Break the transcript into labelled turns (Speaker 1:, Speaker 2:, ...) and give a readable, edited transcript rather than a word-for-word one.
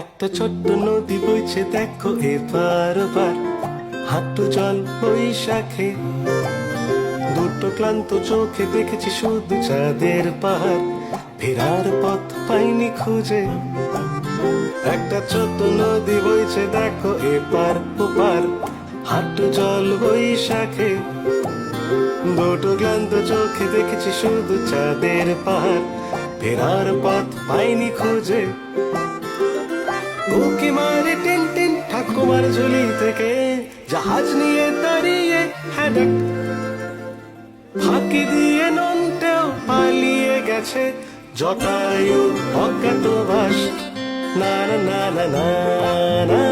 Speaker 1: একটা ছোট্ট নদী বইছে দেখো এপার ওপার, হাঁটু জল বৈশাখে। দুটো ক্লান্ত চোখে দেখেছি শুধু চাঁদের পাহাড়, ফেরার পথ পাইনি খুঁজে। একটা ছোট্ট নদী বইছে দেখো এপার ওপার, হাঁটু জল বৈশাখে। দুটো ক্লান্ত চোখে দেখেছি শুধু চাঁদের পাহাড়, ফেরার পথ পাইনি খুঁজে। উকি মারে টিন টিন ঠাকুমার ঝুলি থেকে, জাহাজ নিয়ে দাঁড়িয়ে হ্যাডাক। ফাঁকি দিয়ে নন্টেও পালিয়ে গেছে জটায়ু অজ্ঞাতবাস। না না না না না না